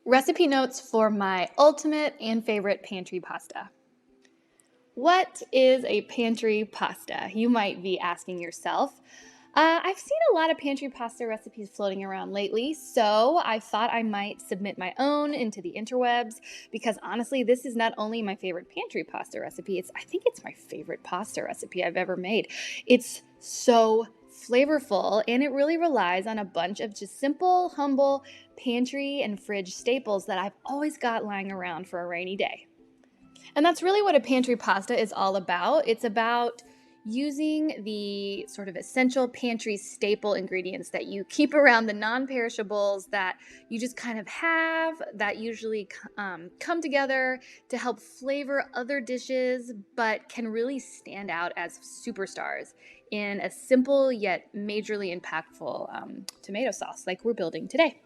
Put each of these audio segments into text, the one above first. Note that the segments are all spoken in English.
Recipe notes for my ultimate and favorite pantry pasta. What is a pantry pasta? You might be asking yourself. I've seen a lot of pantry pasta recipes floating around lately, so I thought I might submit my own into the interwebs because honestly, this is not only my favorite pantry pasta recipe, I think it's my favorite pasta recipe I've ever made. It's so flavorful and it really relies on a bunch of just simple, humble pantry and fridge staples that I've always got lying around for a rainy day. And that's really what a pantry pasta is all about. It's about using the sort of essential pantry staple ingredients that you keep around, the non-perishables that you just kind of have that usually come together to help flavor other dishes, but can really stand out as superstars in a simple yet majorly impactful tomato sauce like we're building today.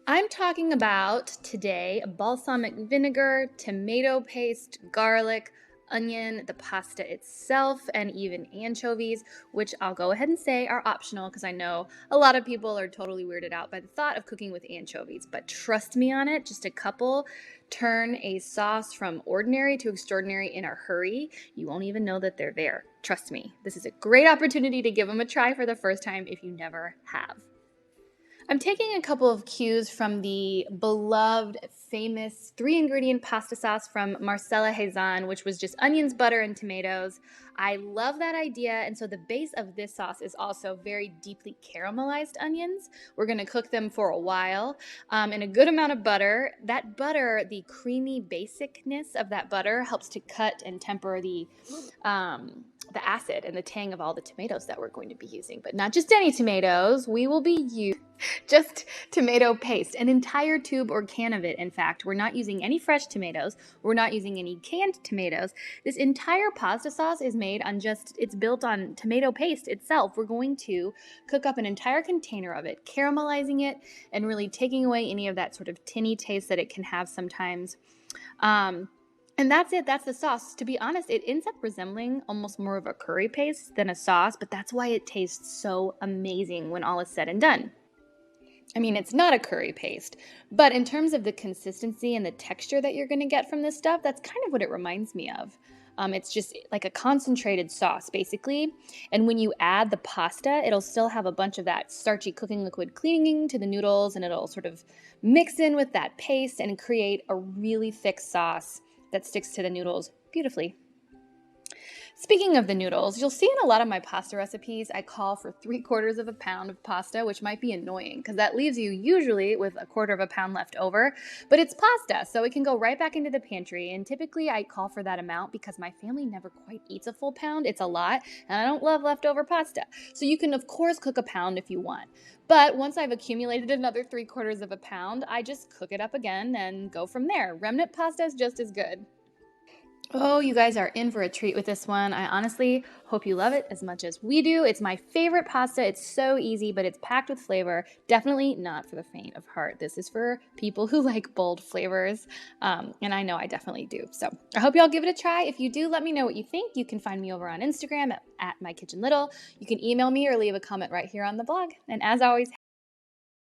I'm talking about today balsamic vinegar, tomato paste, garlic, onion, the pasta itself, and even anchovies, which I'll go ahead and say are optional because I know a lot of people are totally weirded out by the thought of cooking with anchovies. But trust me on it, just a couple turn a sauce from ordinary to extraordinary in a hurry. You won't even know that they're there. Trust me, this is a great opportunity to give them a try for the first time if you never have. I'm taking a couple of cues from the beloved, famous 3-ingredient pasta sauce from Marcella Hazan, which was just onions, butter, and tomatoes. I love that idea, and so the base of this sauce is also very deeply caramelized onions. We're going to cook them for a while in a good amount of butter. That butter, the creamy basicness of that butter helps to cut and temper the acid and the tang of all the tomatoes that we're going to be using. But not just any tomatoes. We will be using just tomato paste, an entire tube or can of it. In fact, we're not using any fresh tomatoes. We're not using any canned tomatoes. This entire pasta sauce is made on it's built on tomato paste itself. We're going to cook up an entire container of it, caramelizing it and really taking away any of that sort of tinny taste that it can have sometimes. And that's it. That's the sauce. To be honest, it ends up resembling almost more of a curry paste than a sauce, but that's why it tastes so amazing when all is said and done. I mean, it's not a curry paste, but in terms of the consistency and the texture that you're going to get from this stuff, that's kind of what it reminds me of. It's just like a concentrated sauce, basically. And when you add the pasta, it'll still have a bunch of that starchy cooking liquid clinging to the noodles, and it'll sort of mix in with that paste and create a really thick sauce that sticks to the noodles beautifully. Speaking of the noodles, you'll see in a lot of my pasta recipes, I call for 3/4 pound of pasta, which might be annoying because that leaves you usually with 1/4 pound left over, but it's pasta, so it can go right back into the pantry. And typically I call for that amount because my family never quite eats a full pound. It's a lot, and I don't love leftover pasta. So you can, of course, cook a pound if you want. But once I've accumulated another 3/4 pound, I just cook it up again and go from there. Remnant pasta is just as good. Oh, you guys are in for a treat with this one. I honestly hope you love it as much as we do. It's my favorite pasta. It's so easy, but it's packed with flavor. Definitely not for the faint of heart. This is for people who like bold flavors, and I know I definitely do. So I hope y'all give it a try. If you do, let me know what you think. You can find me over on Instagram at MyKitchenLittle. You can email me or leave a comment right here on the blog. And as always,